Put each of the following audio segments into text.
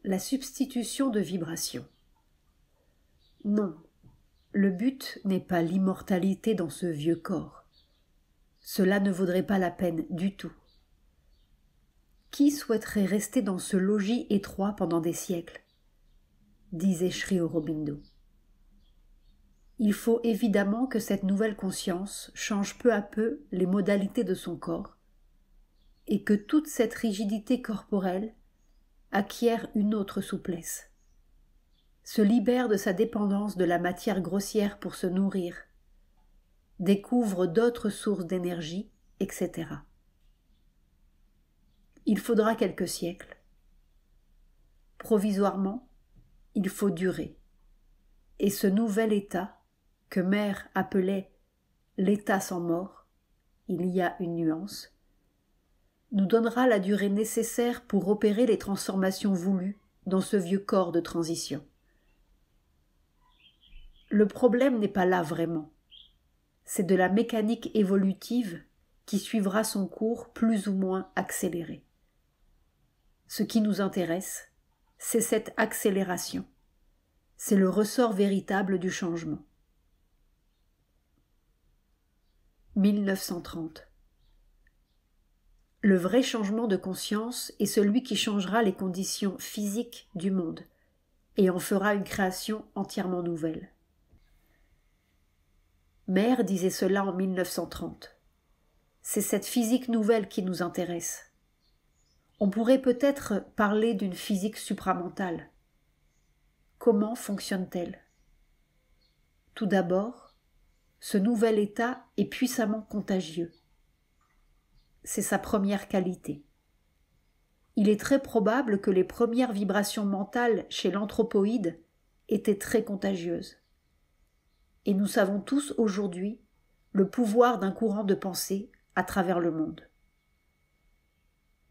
La substitution de vibrations. Non, le but n'est pas l'immortalité dans ce vieux corps. Cela ne vaudrait pas la peine du tout. Qui souhaiterait rester dans ce logis étroit pendant des siècles ? Disait Sri Aurobindo. Il faut évidemment que cette nouvelle conscience change peu à peu les modalités de son corps et que toute cette rigidité corporelle acquiert une autre souplesse, se libère de sa dépendance de la matière grossière pour se nourrir, découvre d'autres sources d'énergie, etc. Il faudra quelques siècles. Provisoirement, il faut durer. Et ce nouvel état, que Mère appelait l'état sans mort, il y a une nuance, nous donnera la durée nécessaire pour opérer les transformations voulues dans ce vieux corps de transition. Le problème n'est pas là vraiment. C'est de la mécanique évolutive qui suivra son cours plus ou moins accéléré. Ce qui nous intéresse, c'est cette accélération. C'est le ressort véritable du changement. 1930. Le vrai changement de conscience est celui qui changera les conditions physiques du monde et en fera une création entièrement nouvelle. Mère disait cela en 1930. C'est cette physique nouvelle qui nous intéresse. On pourrait peut-être parler d'une physique supramentale. Comment fonctionne-t-elle ? Tout d'abord, ce nouvel état est puissamment contagieux. C'est sa première qualité. Il est très probable que les premières vibrations mentales chez l'anthropoïde étaient très contagieuses. Et nous savons tous aujourd'hui le pouvoir d'un courant de pensée à travers le monde.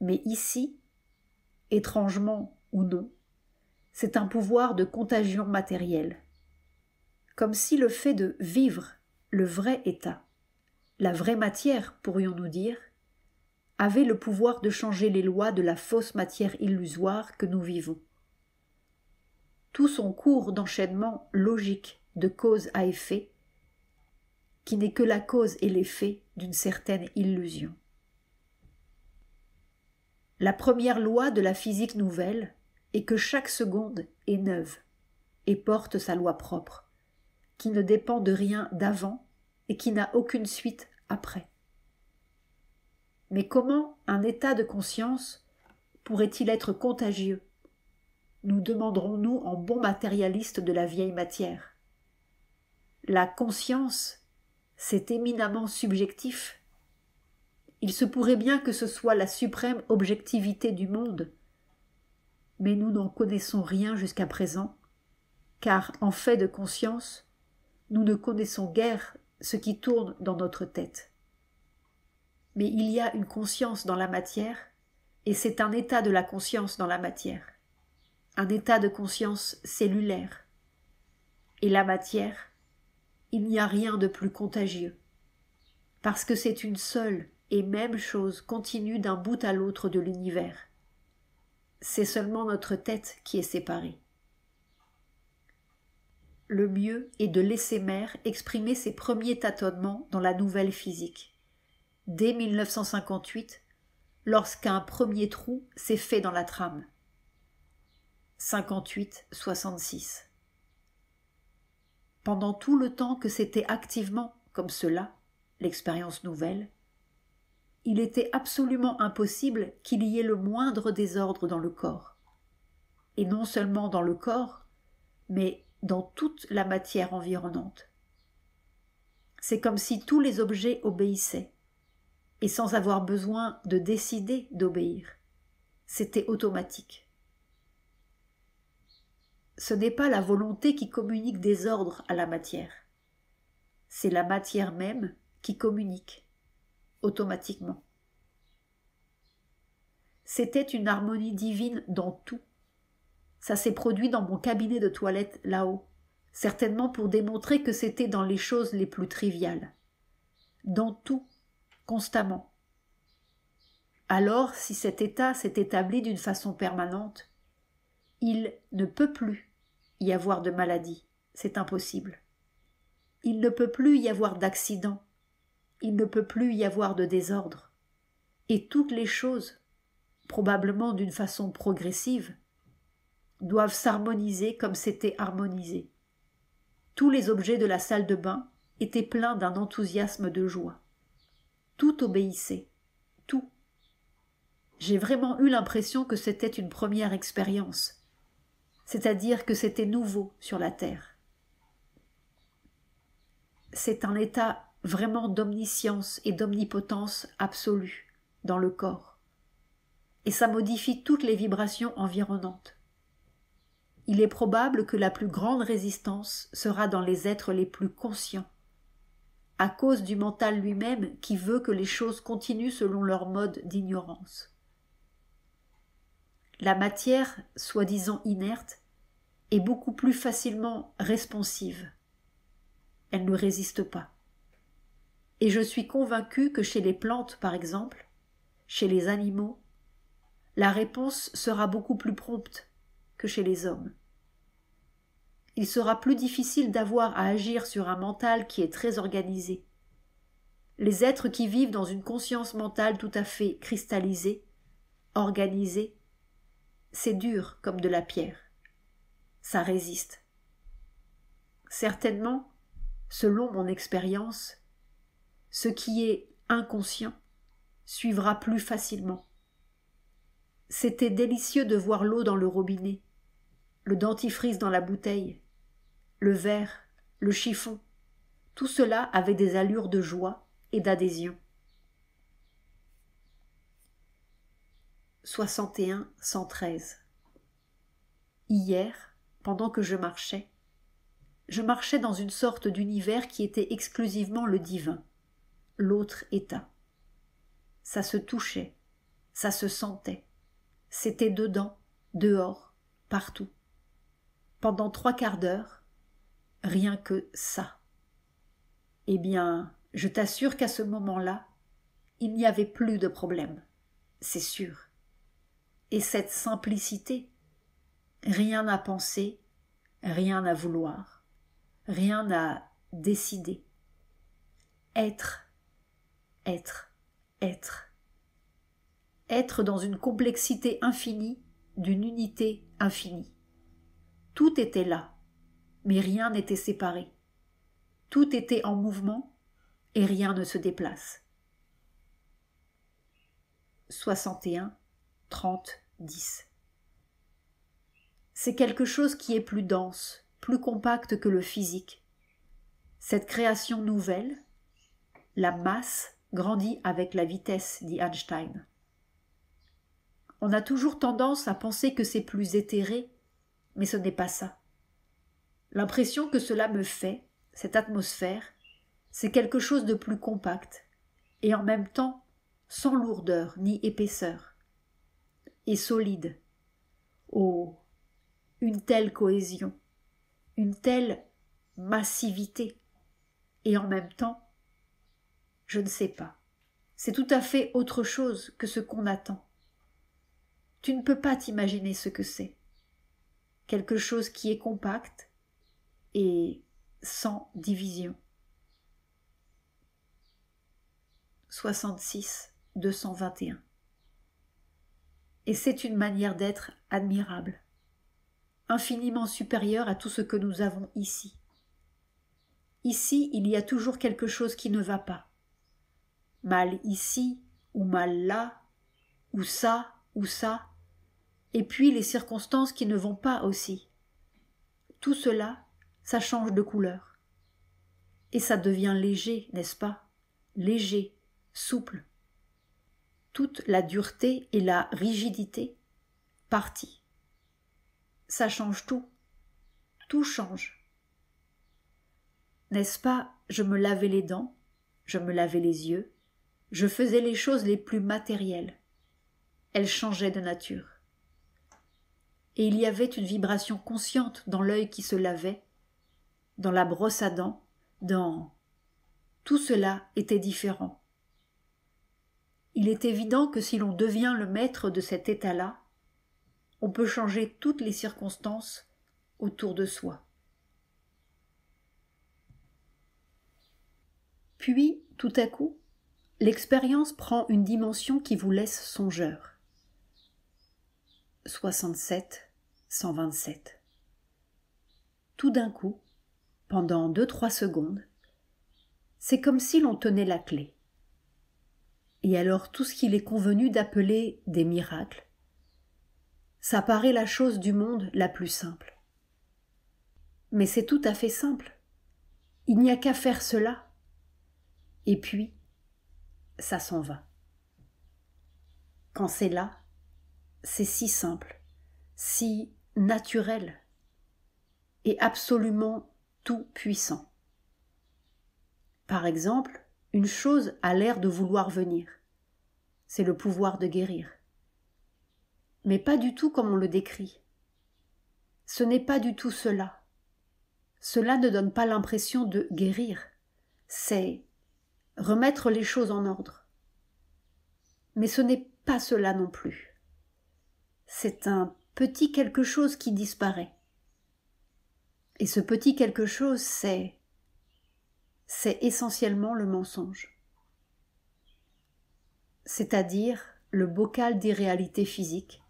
Mais ici, étrangement ou non, c'est un pouvoir de contagion matérielle, comme si le fait de vivre le vrai état, la vraie matière, pourrions-nous dire, avait le pouvoir de changer les lois de la fausse matière illusoire que nous vivons. Tout son cours d'enchaînement logique de cause à effet, qui n'est que la cause et l'effet d'une certaine illusion. La première loi de la physique nouvelle est que chaque seconde est neuve et porte sa loi propre, qui ne dépend de rien d'avant et qui n'a aucune suite après. Mais comment un état de conscience pourrait-il être contagieux ? Nous demanderons-nous en bons matérialistes de la vieille matière. La conscience, c'est éminemment subjectif. Il se pourrait bien que ce soit la suprême objectivité du monde, mais nous n'en connaissons rien jusqu'à présent, car en fait de conscience, nous ne connaissons guère ce qui tourne dans notre tête. Mais il y a une conscience dans la matière, et c'est un état de la conscience dans la matière, un état de conscience cellulaire. Et la matière, il n'y a rien de plus contagieux, parce que c'est une seule et même chose continue d'un bout à l'autre de l'univers. C'est seulement notre tête qui est séparée. Le mieux est de laisser Mère exprimer ses premiers tâtonnements dans la nouvelle physique. Dès 1958, lorsqu'un premier trou s'est fait dans la trame. 58-66. Pendant tout le temps que c'était activement comme cela, l'expérience nouvelle, il était absolument impossible qu'il y ait le moindre désordre dans le corps. Et non seulement dans le corps, mais dans toute la matière environnante. C'est comme si tous les objets obéissaient, et sans avoir besoin de décider d'obéir. C'était automatique. Ce n'est pas la volonté qui communique des ordres à la matière. C'est la matière même qui communique, automatiquement. C'était une harmonie divine dans tout. Ça s'est produit dans mon cabinet de toilette là-haut, certainement pour démontrer que c'était dans les choses les plus triviales. Dans tout, constamment. Alors, si cet état s'est établi d'une façon permanente, Il ne peut plus y avoir de maladie, c'est impossible. Il ne peut plus y avoir d'accident, il ne peut plus y avoir de désordre. Et toutes les choses, probablement d'une façon progressive, doivent s'harmoniser comme c'était harmonisé. Tous les objets de la salle de bain étaient pleins d'un enthousiasme de joie. Tout obéissait, tout. J'ai vraiment eu l'impression que c'était une première expérience, c'est-à-dire que c'était nouveau sur la terre. C'est un état vraiment d'omniscience et d'omnipotence absolue dans le corps, et ça modifie toutes les vibrations environnantes. Il est probable que la plus grande résistance sera dans les êtres les plus conscients, à cause du mental lui-même qui veut que les choses continuent selon leur mode d'ignorance. La matière, soi-disant inerte, est beaucoup plus facilement responsive. Elle ne résiste pas. Et je suis convaincue que chez les plantes, par exemple, chez les animaux, la réponse sera beaucoup plus prompte que chez les hommes. Il sera plus difficile d'avoir à agir sur un mental qui est très organisé. Les êtres qui vivent dans une conscience mentale tout à fait cristallisée, organisée, c'est dur comme de la pierre. Ça résiste. Certainement, selon mon expérience, ce qui est inconscient suivra plus facilement. C'était délicieux de voir l'eau dans le robinet, le dentifrice dans la bouteille, le verre, le chiffon. Tout cela avait des allures de joie et d'adhésion. 61-113. Hier, pendant que je marchais dans une sorte d'univers qui était exclusivement le divin, l'autre état. Ça se touchait, ça se sentait, c'était dedans, dehors, partout. Pendant 3/4 d'heure, rien que ça. Eh bien, je t'assure qu'à ce moment-là, il n'y avait plus de problème, c'est sûr. Et cette simplicité, rien à penser, rien à vouloir, rien à décider. Être, être, être. Être dans une complexité infinie, d'une unité infinie. Tout était là, mais rien n'était séparé. Tout était en mouvement et rien ne se déplace. 61, 30, 10. C'est quelque chose qui est plus dense, plus compact que le physique. Cette création nouvelle, la masse, grandit avec la vitesse, dit Einstein. On a toujours tendance à penser que c'est plus éthéré, mais ce n'est pas ça. L'impression que cela me fait, cette atmosphère, c'est quelque chose de plus compact, et en même temps sans lourdeur ni épaisseur, et solide. Oh, une telle cohésion, une telle massivité, et en même temps, je ne sais pas, c'est tout à fait autre chose que ce qu'on attend. Tu ne peux pas t'imaginer ce que c'est. Quelque chose qui est compact et sans division. 66, 221. Et c'est une manière d'être admirable, infiniment supérieure à tout ce que nous avons ici. Ici, il y a toujours quelque chose qui ne va pas. Mal ici, ou mal là, ou ça, et puis les circonstances qui ne vont pas aussi. Tout cela, ça change de couleur. Et ça devient léger, n'est-ce pas? Léger, souple. Toute la dureté et la rigidité, partie. Ça change tout. Tout change. N'est-ce pas, je me lavais les dents, je me lavais les yeux, je faisais les choses les plus matérielles. Elles changeaient de nature. Et il y avait une vibration consciente dans l'œil qui se lavait, dans la brosse à dents, dans... Tout cela était différent. Il est évident que si l'on devient le maître de cet état-là, on peut changer toutes les circonstances autour de soi. Puis, tout à coup, l'expérience prend une dimension qui vous laisse songeur. 67, 127. Tout d'un coup, pendant 2-3 secondes, c'est comme si l'on tenait la clé. Et alors tout ce qu'il est convenu d'appeler des miracles, ça paraît la chose du monde la plus simple. Mais c'est tout à fait simple. Il n'y a qu'à faire cela. Et puis, ça s'en va. Quand c'est là, c'est si simple, si naturel et absolument tout puissant. Par exemple, une chose a l'air de vouloir venir. C'est le pouvoir de guérir. Mais pas du tout comme on le décrit. Ce n'est pas du tout cela. Cela ne donne pas l'impression de guérir. C'est remettre les choses en ordre. Mais ce n'est pas cela non plus. C'est un petit quelque chose qui disparaît. Et ce petit quelque chose, c'est essentiellement le mensonge. C'est-à-dire le bocal d'irréalité physique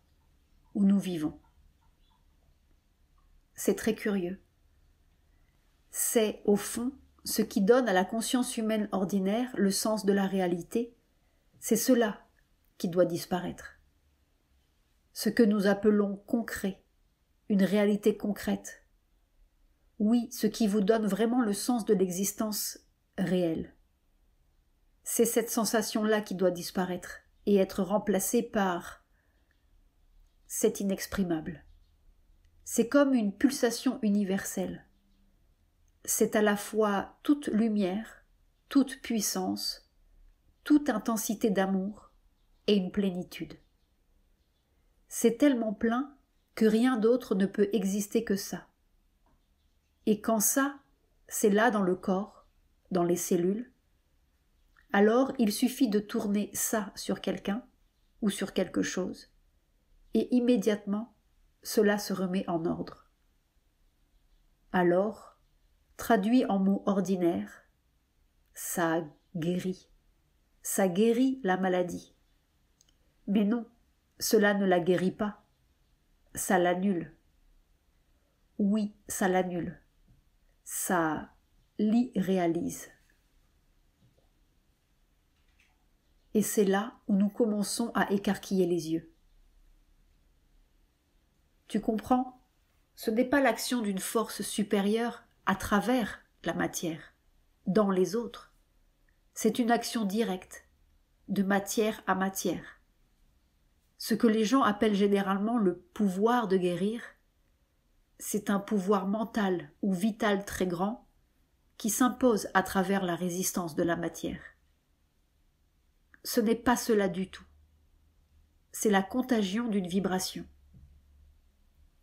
où nous vivons. C'est très curieux. C'est, au fond, ce qui donne à la conscience humaine ordinaire le sens de la réalité. C'est cela qui doit disparaître. Ce que nous appelons concret, une réalité concrète. Oui, ce qui vous donne vraiment le sens de l'existence réelle. C'est cette sensation-là qui doit disparaître et être remplacée par cet inexprimable. C'est comme une pulsation universelle. C'est à la fois toute lumière, toute puissance, toute intensité d'amour et une plénitude. C'est tellement plein que rien d'autre ne peut exister que ça. Et quand ça, c'est là dans le corps, dans les cellules, alors il suffit de tourner ça sur quelqu'un ou sur quelque chose, et immédiatement, cela se remet en ordre. Alors, traduit en mots ordinaires, ça guérit la maladie. Mais non, cela ne la guérit pas, ça l'annule. Oui, ça l'annule, ça l'irréalise. Et c'est là où nous commençons à écarquiller les yeux. Tu comprends ? Ce n'est pas l'action d'une force supérieure à travers la matière, dans les autres. C'est une action directe, de matière à matière. Ce que les gens appellent généralement le pouvoir de guérir, c'est un pouvoir mental ou vital très grand qui s'impose à travers la résistance de la matière. Ce n'est pas cela du tout. C'est la contagion d'une vibration.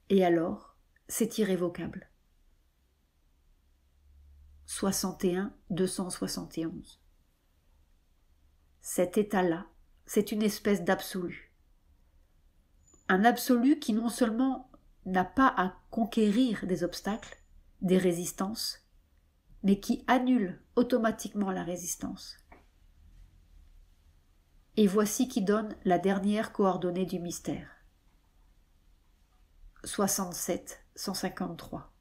Et alors, c'est irrévocable. 61, 271. Cet état-là, c'est une espèce d'absolu. Un absolu qui non seulement n'a pas à conquérir des obstacles, des résistances, mais qui annule automatiquement la résistance. Et voici qui donne la dernière coordonnée du mystère. 67, 153.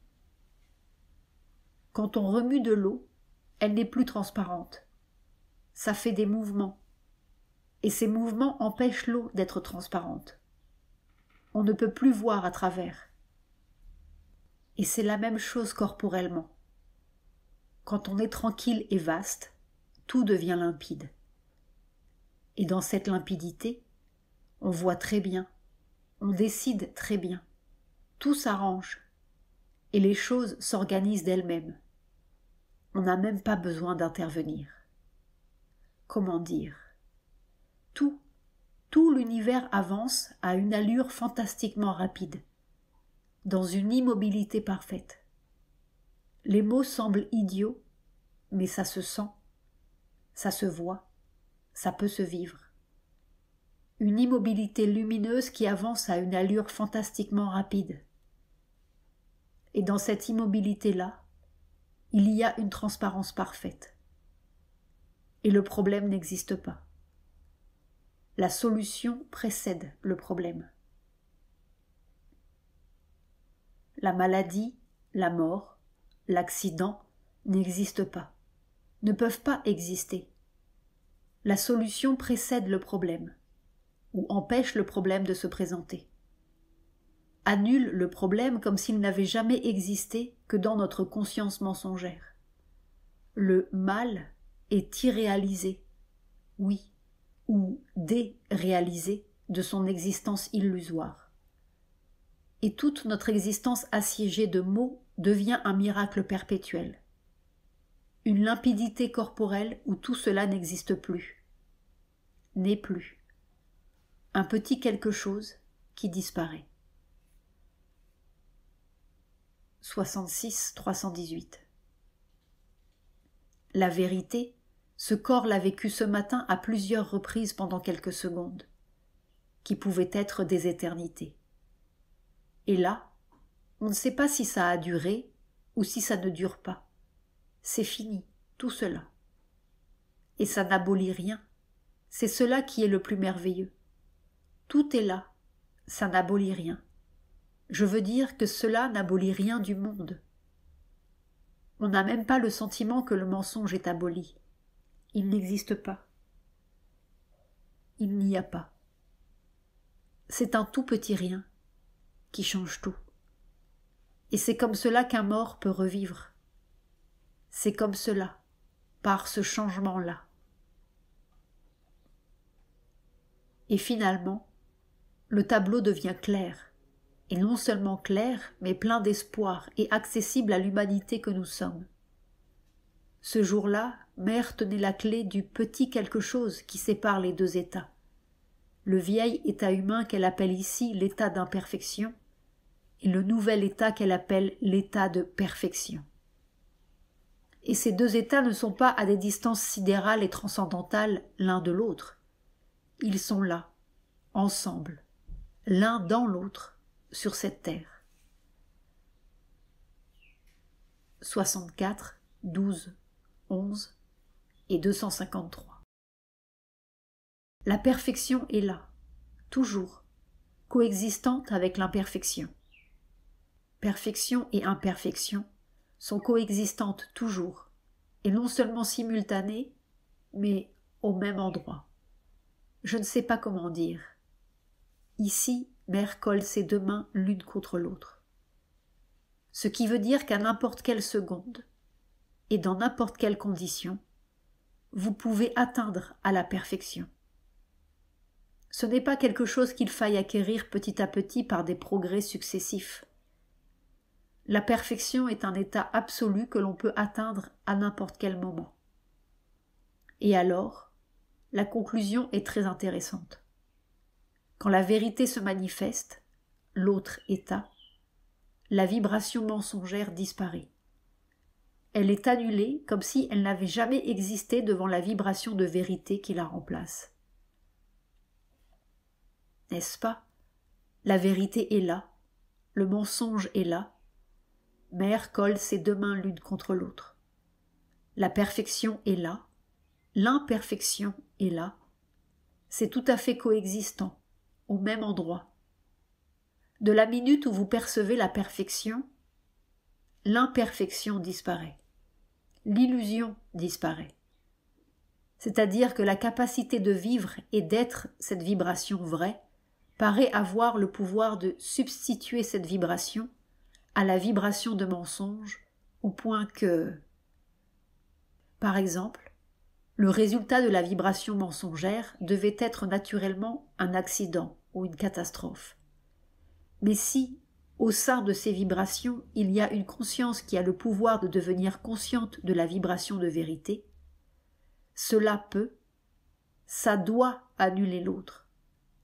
Quand on remue de l'eau, elle n'est plus transparente. Ça fait des mouvements. Et ces mouvements empêchent l'eau d'être transparente. On ne peut plus voir à travers. Et c'est la même chose corporellement. Quand on est tranquille et vaste, tout devient limpide. Et dans cette limpidité, on voit très bien, on décide très bien, tout s'arrange, et les choses s'organisent d'elles-mêmes. On n'a même pas besoin d'intervenir. Comment dire ? Tout l'univers avance à une allure fantastiquement rapide, dans une immobilité parfaite. Les mots semblent idiots, mais ça se sent, ça se voit, ça peut se vivre. une immobilité lumineuse qui avance à une allure fantastiquement rapide. Et dans cette immobilité-là, il y a une transparence parfaite. Et le problème n'existe pas. La solution précède le problème. La maladie, la mort, l'accident n'existent pas, ne peuvent pas exister. La solution précède le problème, ou empêche le problème de se présenter. Annule le problème comme s'il n'avait jamais existé que dans notre conscience mensongère. Le mal est irréalisé, oui, ou déréalisé de son existence illusoire. Et toute notre existence assiégée de mots devient un miracle perpétuel. Une limpidité corporelle où tout cela n'existe plus, n'est plus. Un petit quelque chose qui disparaît. 66 318. La vérité, ce corps l'a vécu ce matin à plusieurs reprises pendant quelques secondes, qui pouvaient être des éternités. Et là, on ne sait pas si ça a duré ou si ça ne dure pas. C'est fini, tout cela. Et ça n'abolit rien. C'est cela qui est le plus merveilleux. Tout est là, ça n'abolit rien. Je veux dire que cela n'abolit rien du monde. On n'a même pas le sentiment que le mensonge est aboli. Il n'existe pas. Il n'y a pas. C'est un tout petit rien qui change tout. Et c'est comme cela qu'un mort peut revivre. C'est comme cela, par ce changement-là. Et finalement, le tableau devient clair. Et non seulement clair, mais plein d'espoir et accessible à l'humanité que nous sommes. Ce jour-là, Mère tenait la clé du petit quelque chose qui sépare les deux états. Le vieil état humain qu'elle appelle ici l'état d'imperfection et le nouvel état qu'elle appelle l'état de perfection. Et ces deux états ne sont pas à des distances sidérales et transcendantales l'un de l'autre. Ils sont là, ensemble, l'un dans l'autre, sur cette terre. 64, 12, 11 et 253. La perfection est là, toujours, coexistante avec l'imperfection. Perfection et imperfection sont coexistantes toujours, et non seulement simultanées, mais au même endroit. Je ne sais pas comment dire. Ici, Mère colle ses deux mains l'une contre l'autre. Ce qui veut dire qu'à n'importe quelle seconde, et dans n'importe quelle condition, vous pouvez atteindre à la perfection. Ce n'est pas quelque chose qu'il faille acquérir petit à petit par des progrès successifs. La perfection est un état absolu que l'on peut atteindre à n'importe quel moment. Et alors, la conclusion est très intéressante. Quand la vérité se manifeste, l'autre état, la vibration mensongère disparaît. Elle est annulée comme si elle n'avait jamais existé devant la vibration de vérité qui la remplace. N'est-ce pas? La vérité est là, le mensonge est là. Mère colle ses deux mains l'une contre l'autre. La perfection est là, l'imperfection est là. C'est tout à fait coexistant, au même endroit. De la minute où vous percevez la perfection, l'imperfection disparaît. L'illusion disparaît. C'est-à-dire que la capacité de vivre et d'être cette vibration vraie paraît avoir le pouvoir de substituer cette vibration à la vibration de mensonge au point que, par exemple, le résultat de la vibration mensongère devait être naturellement un accident ou une catastrophe. Mais si, au sein de ces vibrations, il y a une conscience qui a le pouvoir de devenir consciente de la vibration de vérité, cela peut, ça doit annuler l'autre,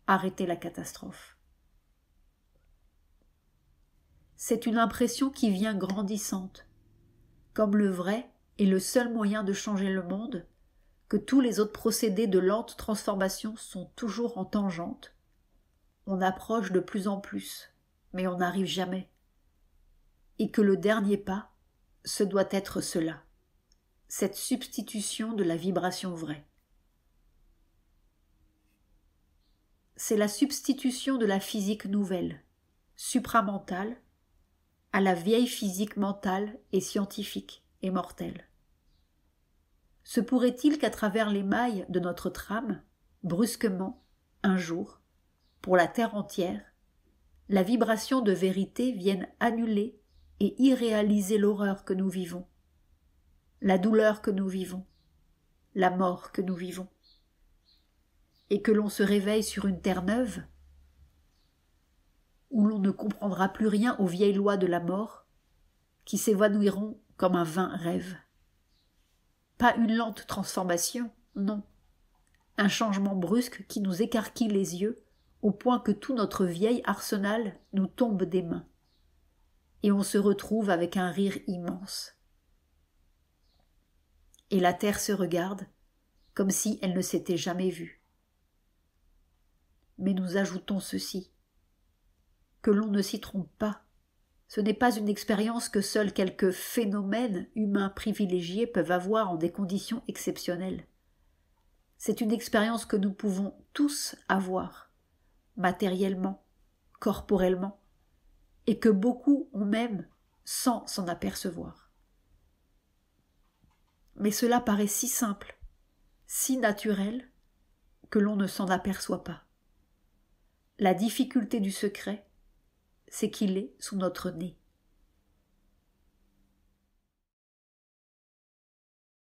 arrêter la catastrophe. C'est une impression qui vient grandissante, comme le vrai est le seul moyen de changer le monde, que tous les autres procédés de lente transformation sont toujours en tangente, on approche de plus en plus, mais on n'arrive jamais. Et que le dernier pas, ce doit être cela, cette substitution de la vibration vraie. C'est la substitution de la physique nouvelle, supramentale, à la vieille physique mentale et scientifique et mortelle. Se pourrait-il qu'à travers les mailles de notre trame, brusquement, un jour, pour la terre entière, la vibration de vérité vienne annuler et irréaliser l'horreur que nous vivons, la douleur que nous vivons, la mort que nous vivons, et que l'on se réveille sur une terre neuve, où l'on ne comprendra plus rien aux vieilles lois de la mort, qui s'évanouiront comme un vain rêve. Pas une lente transformation, non. Un changement brusque qui nous écarquille les yeux au point que tout notre vieil arsenal nous tombe des mains. Et on se retrouve avec un rire immense. Et la terre se regarde comme si elle ne s'était jamais vue. Mais nous ajoutons ceci, que l'on ne s'y trompe pas. Ce n'est pas une expérience que seuls quelques phénomènes humains privilégiés peuvent avoir en des conditions exceptionnelles. C'est une expérience que nous pouvons tous avoir, matériellement, corporellement, et que beaucoup ont même sans s'en apercevoir. Mais cela paraît si simple, si naturel, que l'on ne s'en aperçoit pas. La difficulté du secret, c'est qu'il est sous notre nez.